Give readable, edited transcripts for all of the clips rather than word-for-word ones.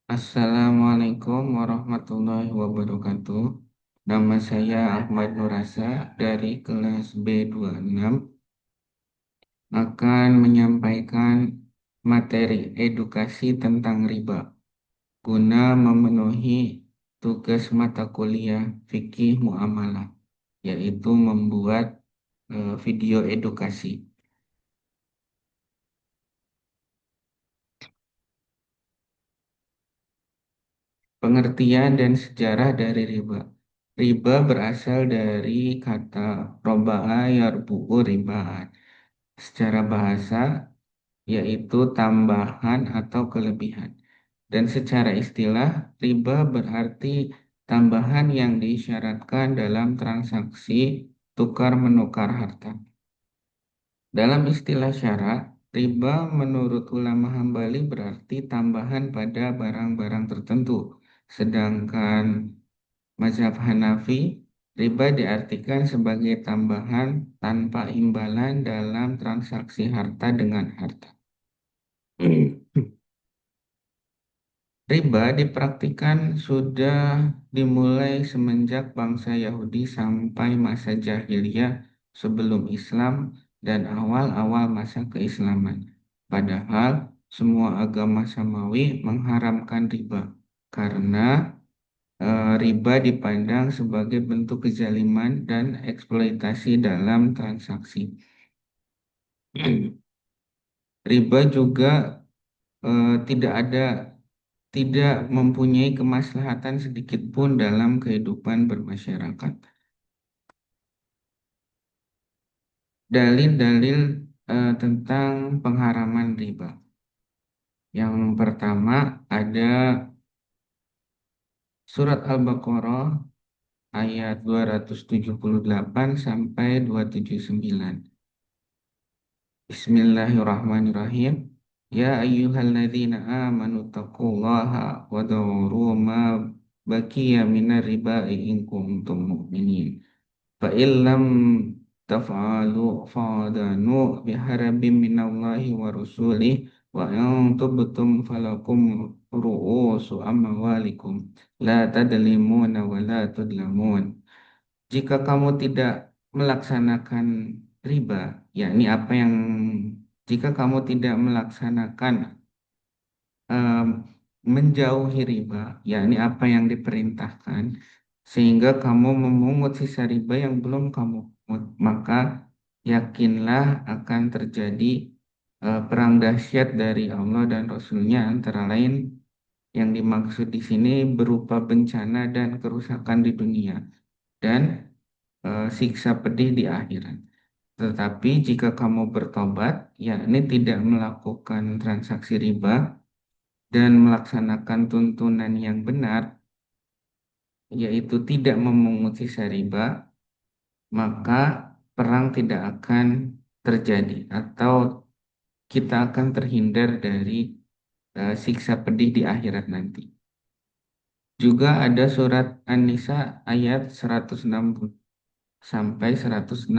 Assalamualaikum warahmatullahi wabarakatuh. Nama saya Ahmad Nurasa dari kelas B26 akan menyampaikan materi edukasi tentang riba guna memenuhi tugas mata kuliah fikih muamalah, yaitu membuat video edukasi. Pengertian dan sejarah dari riba. Riba berasal dari kata roba'a yarbu'u ribaan. Secara bahasa yaitu tambahan atau kelebihan. Dan secara istilah, riba berarti tambahan yang disyaratkan dalam transaksi tukar-menukar harta. Dalam istilah syara, riba menurut ulama Hambali berarti tambahan pada barang-barang tertentu. Sedangkan mazhab Hanafi, riba diartikan sebagai tambahan tanpa imbalan dalam transaksi harta dengan harta. Riba dipraktikkan sudah dimulai semenjak bangsa Yahudi sampai masa jahiliyah sebelum Islam dan awal-awal masa keislaman. Padahal semua agama samawi mengharamkan riba karena riba dipandang sebagai bentuk kezaliman dan eksploitasi dalam transaksi. Riba juga tidak mempunyai kemaslahatan sedikit pun dalam kehidupan bermasyarakat. Dalil-dalil tentang pengharaman riba. Yang pertama ada surat Al-Baqarah ayat 278 sampai 279. Bismillahirrahmanirrahim. Ya ayyuhalladzina amanu taqullaha wa dharu ma baqiya minar riba in kuntum mu'minin. Fa illam taf'alu fa'adanu biharabim minallahi wa rasulih wa in tubtum falakum ru'usu amwalikum la tadlimuna wa la tudlamun. Jika kamu tidak melaksanakan riba, yakni apa yang jika kamu tidak melaksanakan em, menjauhi riba, yakni apa yang diperintahkan, sehingga kamu memungut sisa riba yang belum kamu pungut, maka yakinlah akan terjadi perang dahsyat dari Allah dan Rasul-Nya, antara lain yang dimaksud di sini berupa bencana dan kerusakan di dunia dan siksa pedih di akhirat. Tetapi jika kamu bertobat, yakni tidak melakukan transaksi riba dan melaksanakan tuntunan yang benar, yaitu tidak memungut sisa riba, maka perang tidak akan terjadi atau kita akan terhindar dari siksa pedih di akhirat nanti. Juga ada surat An-Nisa ayat 160 sampai 161.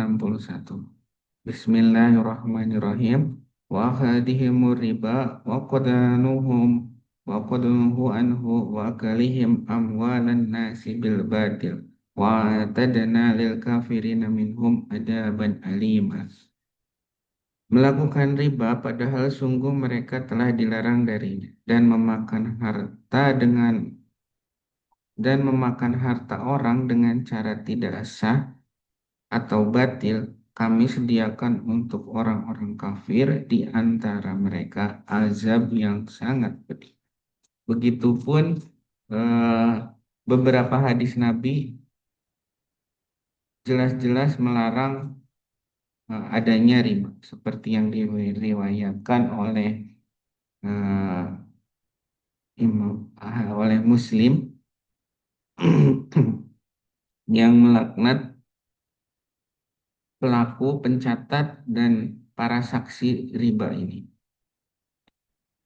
Bismillahirrahmanirrahim. Wa akhadihimur riba wa qadanuhum wa qadanuhu anhu wa akalihim amwalan nasi bil batil wa tadana lil kafirina minhum adaban alima. Melakukan riba padahal sungguh mereka telah dilarang darinya dan memakan harta orang dengan cara tidak sah atau batil, kami sediakan untuk orang-orang kafir di antara mereka azab yang sangat pedih. Begitupun eh, beberapa hadis Nabi jelas-jelas melarang adanya riba, seperti yang diriwayatkan oleh eh, oleh Muslim yang melaknat pelaku, pencatat, dan para saksi riba ini.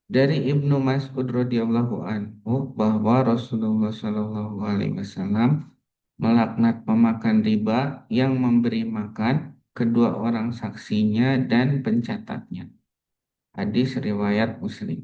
Dari Ibnu Mas'ud radhiyallahu anhu bahwa Rasulullah Shallallahu alaihi wasallam melaknat pemakan riba yang memberi makan kedua orang saksinya dan pencatatnya. Hadis riwayat Muslim.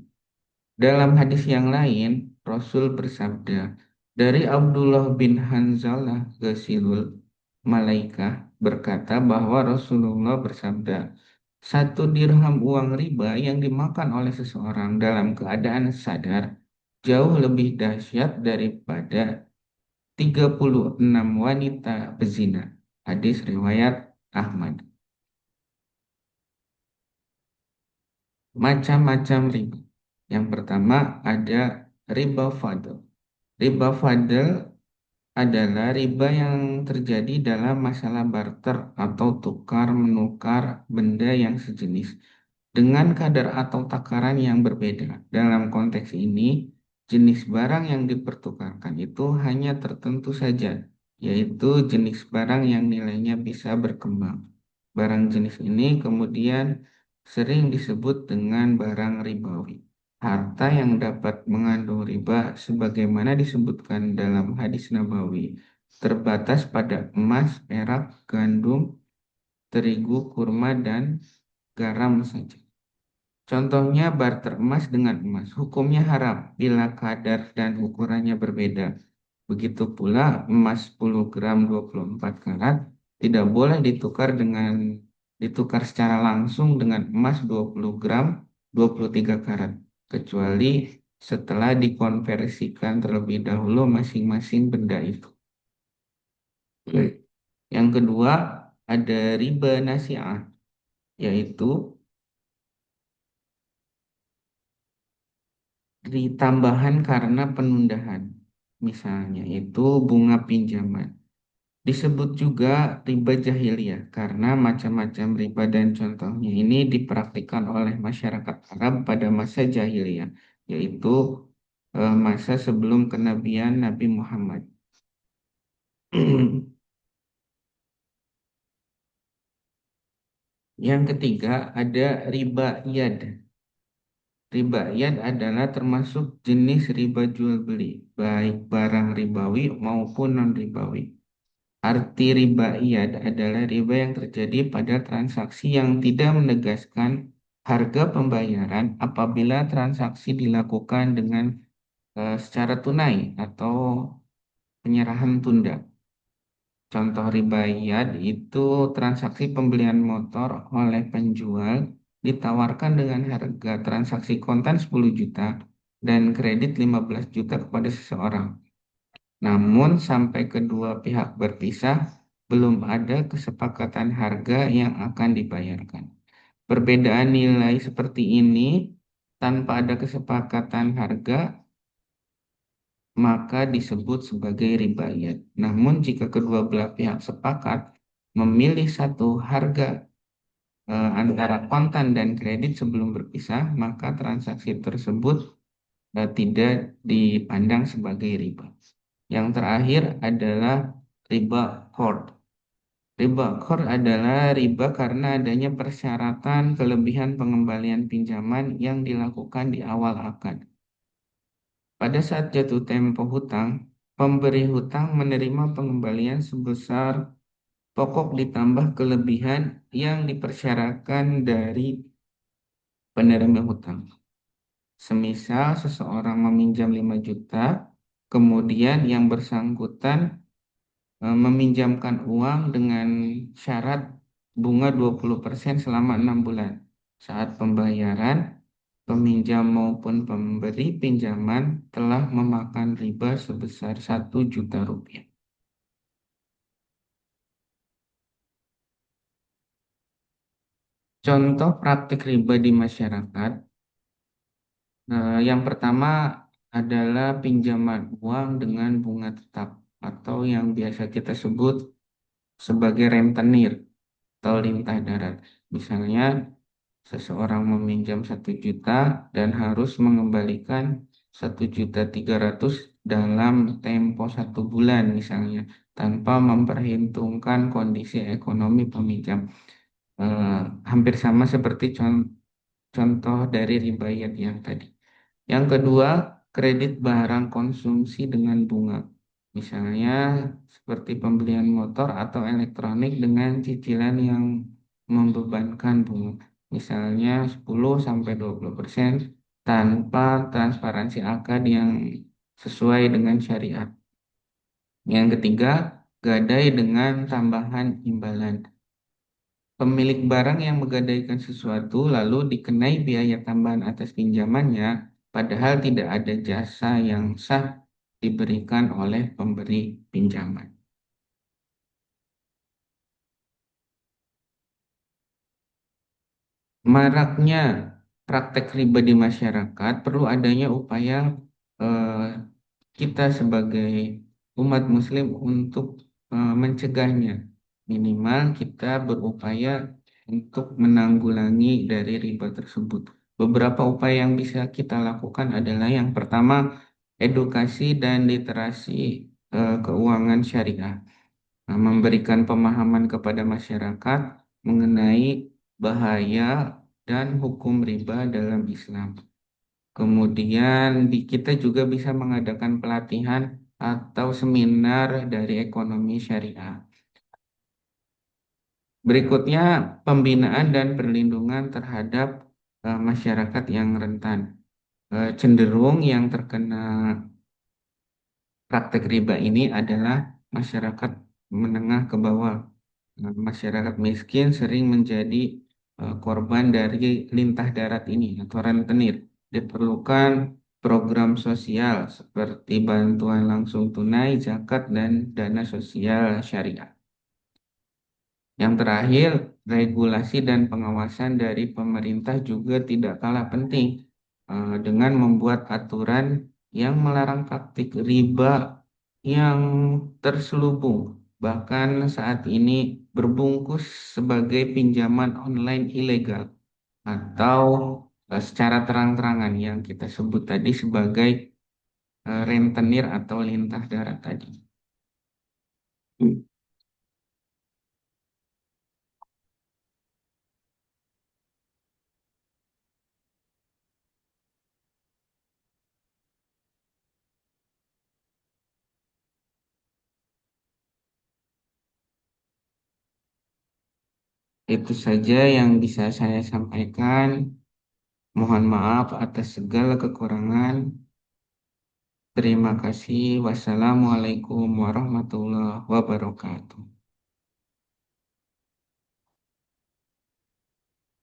Dalam hadis yang lain, Rasul bersabda, dari Abdullah bin Hanzalah Ghasilul Malaikah berkata bahwa Rasulullah bersabda, satu dirham uang riba yang dimakan oleh seseorang dalam keadaan sadar jauh lebih dahsyat daripada 36 wanita bezina. Hadis riwayat Ahmad. Macam-macam riba. Yang pertama ada riba fadl. Riba fadl adalah riba yang terjadi dalam masalah barter atau tukar menukar benda yang sejenis dengan kadar atau takaran yang berbeda. Dalam konteks ini, jenis barang yang dipertukarkan itu hanya tertentu saja, yaitu jenis barang yang nilainya bisa berkembang. Barang jenis ini kemudian sering disebut dengan barang ribawi. Harta yang dapat mengandung riba sebagaimana disebutkan dalam hadis Nabawi terbatas pada emas, perak, gandum, terigu, kurma, dan garam saja. Contohnya barter emas dengan emas. Hukumnya haram bila kadar dan ukurannya berbeda. Begitu pula emas 10 gram 24 karat tidak boleh ditukar secara langsung dengan emas 20 gram 23 karat kecuali setelah dikonversikan terlebih dahulu masing-masing benda itu. Yang kedua ada riba nasi'ah, yaitu ditambahan karena penundaan. Misalnya itu bunga pinjaman. Disebut juga riba jahiliyah karena macam-macam riba dan contohnya ini dipraktikkan oleh masyarakat Arab pada masa jahiliyah, yaitu masa sebelum kenabian Nabi Muhammad. Yang ketiga ada riba yad. Riba yad adalah termasuk jenis riba jual beli, baik barang ribawi maupun non-ribawi. Arti riba iyad adalah riba yang terjadi pada transaksi yang tidak menegaskan harga pembayaran apabila transaksi dilakukan dengan secara tunai atau penyerahan tunda. Contoh riba iyad itu transaksi pembelian motor oleh penjual ditawarkan dengan harga transaksi kontan 10 juta dan kredit 15 juta kepada seseorang. Namun sampai kedua pihak berpisah, belum ada kesepakatan harga yang akan dibayarkan. Perbedaan nilai seperti ini tanpa ada kesepakatan harga maka disebut sebagai ribayat. Namun jika kedua belah pihak sepakat memilih satu harga antara kontan dan kredit sebelum berpisah, maka transaksi tersebut tidak dipandang sebagai riba. Yang terakhir adalah riba qard. Riba qard adalah riba karena adanya persyaratan kelebihan pengembalian pinjaman yang dilakukan di awal akad. Pada saat jatuh tempo hutang, pemberi hutang menerima pengembalian sebesar pokok ditambah kelebihan yang dipersyaratkan dari penerima hutang. Semisal seseorang meminjam 5 juta, kemudian yang bersangkutan meminjamkan uang dengan syarat bunga 20% selama 6 bulan. Saat pembayaran, peminjam maupun pemberi pinjaman telah memakan riba sebesar 1 juta rupiah. Contoh praktik riba di masyarakat, yang pertama adalah pinjaman uang dengan bunga tetap atau yang biasa kita sebut sebagai rentenir atau lintah darat. Misalnya seseorang meminjam 1 juta dan harus mengembalikan 1,3 juta dalam tempo 1 bulan misalnya, tanpa memperhitungkan kondisi ekonomi peminjam. Eh, Hampir sama seperti contoh dari ribayat yang tadi. Yang kedua, kredit barang konsumsi dengan bunga. Misalnya seperti pembelian motor atau elektronik dengan cicilan yang membebankan bunga. Misalnya 10-20% tanpa transparansi akad yang sesuai dengan syariat. Yang ketiga, gadai dengan tambahan imbalan. Pemilik barang yang menggadaikan sesuatu lalu dikenai biaya tambahan atas pinjamannya, padahal tidak ada jasa yang sah diberikan oleh pemberi pinjaman. Maraknya praktek riba di masyarakat perlu adanya upaya eh, kita sebagai umat muslim untuk mencegahnya. Minimal kita berupaya untuk menanggulangi dari riba tersebut. Beberapa upaya yang bisa kita lakukan adalah yang pertama, edukasi dan literasi keuangan syariah. Nah, memberikan pemahaman kepada masyarakat mengenai bahaya dan hukum riba dalam Islam. Kemudian kita juga bisa mengadakan pelatihan atau seminar dari ekonomi syariah. Berikutnya, pembinaan dan perlindungan terhadap masyarakat yang rentan. Cenderung yang terkena praktek riba ini adalah masyarakat menengah ke bawah. Nah, masyarakat miskin sering menjadi korban dari lintah darat ini atau rentenir. Diperlukan program sosial seperti bantuan langsung tunai, zakat, dan dana sosial syariah. Yang terakhir, regulasi dan pengawasan dari pemerintah juga tidak kalah penting dengan membuat aturan yang melarang praktik riba yang terselubung, bahkan saat ini berbungkus sebagai pinjaman online ilegal atau secara terang-terangan yang kita sebut tadi sebagai rentenir atau lintah darat tadi. Itu saja yang bisa saya sampaikan. Mohon maaf atas segala kekurangan. Terima kasih. Wassalamualaikum warahmatullahi wabarakatuh.